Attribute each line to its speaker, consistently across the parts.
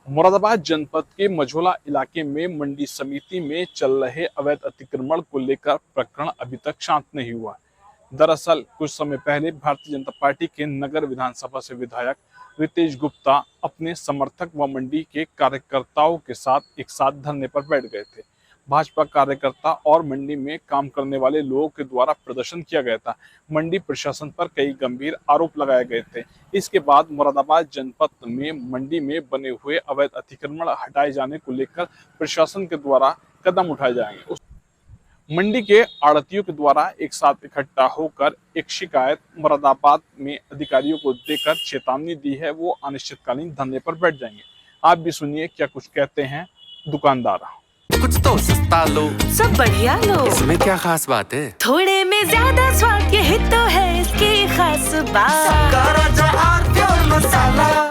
Speaker 1: मुरादाबाद जनपद के मझौला इलाके में मंडी समिति में चल रहे अवैध अतिक्रमण को लेकर प्रकरण अभी तक शांत नहीं हुआ। दरअसल कुछ समय पहले भारतीय जनता पार्टी के नगर विधानसभा से विधायक रितेश गुप्ता अपने समर्थक व मंडी के कार्यकर्ताओं के साथ एक साथ धरने पर बैठ गए थे। भाजपा कार्यकर्ता और मंडी में काम करने वाले लोगों के द्वारा प्रदर्शन किया गया था। मंडी प्रशासन पर कई गंभीर आरोप लगाए गए थे। इसके बाद मुरादाबाद जनपद में मंडी में बने हुए अवैध अतिक्रमण हटाए जाने को लेकर प्रशासन के द्वारा कदम उठाए जाएंगे। मंडी के आड़तियों के द्वारा एक साथ इकट्ठा होकर एक शिकायत मुरादाबाद में अधिकारियों को देकर चेतावनी दी है। वो अनिश्चितकालीन धरने पर बैठ जाएंगे। आप भी सुनिए क्या कुछ कहते हैं दुकानदार।
Speaker 2: कुछ तो सस्ता लो,
Speaker 3: सब बढ़िया लो,
Speaker 2: इसमें क्या खास बात है?
Speaker 3: थोड़े में ज्यादा स्वाद, यही तो है इसकी खास बात।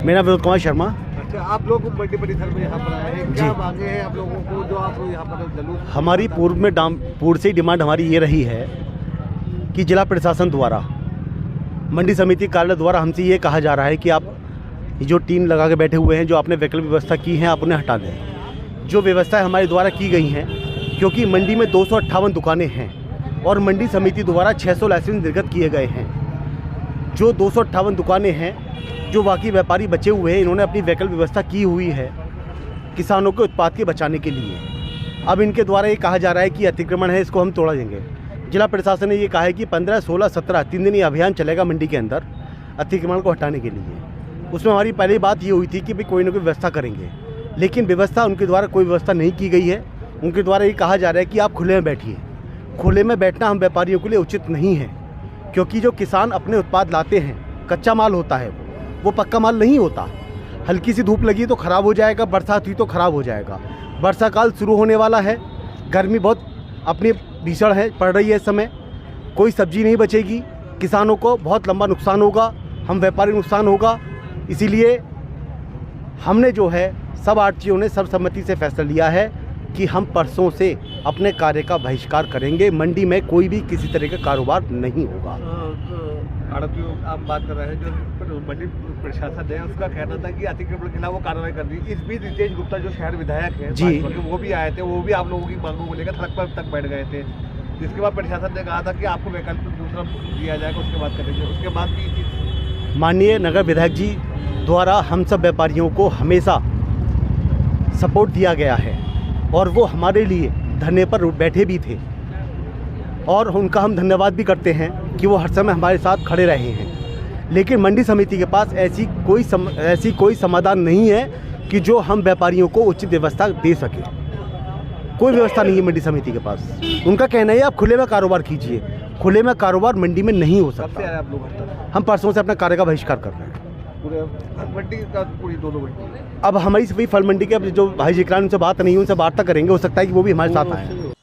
Speaker 4: मेरा विनोद कुमार शर्मा।
Speaker 5: अच्छा, आप लोग मंडी परिसर में यहाँ पर आए हैं, क्या मांगे हैं आप लोगों को जो आप यहाँ पर जलूस?
Speaker 4: हमारी पूर्व से डिमांड हमारी ये रही है कि जिला प्रशासन द्वारा मंडी समिति कार्यालय द्वारा हमसे ये कहा जा रहा है कि आप जो टीम लगा के बैठे हुए हैं, जो आपने वैकल्पिक व्यवस्था की है, आप उन्हें हटा दें। जो व्यवस्थाएं हमारे द्वारा की गई हैं, क्योंकि मंडी में 258 दुकानें हैं और मंडी समिति द्वारा 600 लाइसेंस निर्गत किए गए हैं। जो 258 दुकानें हैं, जो बाकी व्यापारी बचे हुए हैं, इन्होंने अपनी वैकल्पिक व्यवस्था की हुई है किसानों के उत्पाद के बचाने के लिए। अब इनके द्वारा ये कहा जा रहा है कि अतिक्रमण है, इसको हम तोड़ा देंगे। जिला प्रशासन ने ये कहा है कि 15, 16, 17 3 दिन ये अभियान चलेगा मंडी के अंदर अतिक्रमण को हटाने के लिए। उसमें हमारी पहली बात ये हुई थी कि भाई कोई ना कोई व्यवस्था करेंगे, लेकिन व्यवस्था उनके द्वारा कोई व्यवस्था नहीं की गई है। उनके द्वारा ये कहा जा रहा है कि आप खुले में बैठिए। खुले में बैठना हम व्यापारियों के लिए उचित नहीं है, क्योंकि जो किसान अपने उत्पाद लाते हैं, कच्चा माल होता है, वो पक्का माल नहीं होता। हल्की सी धूप लगी तो ख़राब हो जाएगा, बरसात हुई तो ख़राब हो जाएगा। वर्षा काल शुरू होने वाला है, गर्मी बहुत अपनी भीषण है, पड़ रही है इस समय। कोई सब्जी नहीं बचेगी, किसानों को बहुत लंबा नुकसान होगा, हम व्यापारी नुकसान होगा। इसीलिए हमने जो है सब आड़तियों ने सर्वसम्मति से फैसला लिया है कि हम परसों से अपने कार्य का बहिष्कार करेंगे। मंडी में कोई भी किसी तरह का कारोबार नहीं होगा।
Speaker 5: आड़तियों आप बात कर रहे हैं, जो मंडी प्रशासन है उसका कहना था कि अतिक्रमण के खिलाफ वो कार्रवाई कर दी। इस बीच रितेश गुप्ता जो शहर विधायक है
Speaker 4: जी,
Speaker 5: वो भी आए थे, वो भी आप लोगों की मांगों को लेकर सड़क पर तक बैठ गए थे। जिसके बाद प्रशासन ने कहा था कि आपको वैकल्पिक दूसरा दिया जाएगा, उसके बाद करेंगे। उसके बाद भी
Speaker 4: माननीय नगर विधायक जी द्वारा हम सब व्यापारियों को हमेशा सपोर्ट दिया गया है और वो हमारे लिए धरने पर बैठे भी थे और उनका हम धन्यवाद भी करते हैं कि वो हर समय हमारे साथ खड़े रहे हैं। लेकिन मंडी समिति के पास ऐसी कोई समाधान नहीं है कि जो हम व्यापारियों को उचित व्यवस्था दे सके। कोई व्यवस्था नहीं है मंडी समिति के पास। उनका कहना है आप खुले में कारोबार कीजिए। खुले में कारोबार मंडी में नहीं हो सकता।
Speaker 5: आप लोग
Speaker 4: हम परसों से अपना कार्य का बहिष्कार कर रहे हैं।
Speaker 5: पूरे मंडी का पूरी दोनों मंडी।
Speaker 4: अब हमारी सभी फल मंडी के अब जो भाई जिक्रान उनसे बात नहीं, उनसे वार्ता करेंगे। हो सकता है कि वो भी हमारे साथ आए।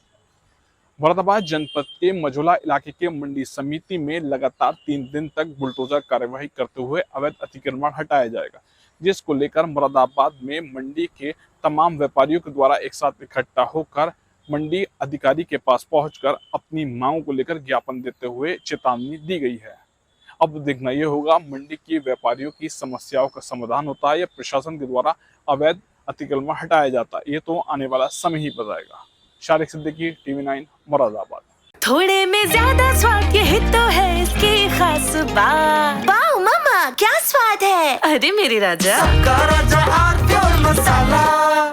Speaker 1: मुरादाबाद जनपद के मझौला इलाके के मंडी समिति में लगातार 3 दिन तक बुलडोजर कार्यवाही करते हुए अवैध अतिक्रमण हटाया जाएगा, जिसको लेकर मुरादाबाद में मंडी के तमाम व्यापारियों के द्वारा एक साथ इकट्ठा होकर मंडी अधिकारी के पास पहुंचकर अपनी मांगों को लेकर ज्ञापन देते हुए चेतावनी दी गई है। अब देखना यह होगा मंडी के व्यापारियों की समस्याओं का समाधान होता है या प्रशासन के द्वारा अवैध अतिक्रमण हटाया जाता है। ये तो आने वाला समय ही बताएगा। शारिक सिद्दीकी, TV9 मुरादाबाद।
Speaker 3: थोड़े में ज्यादा स्वाद, यही तो है इसकी खास बात। वाओ मम्मा, क्या स्वाद है। अरे मेरे राजा।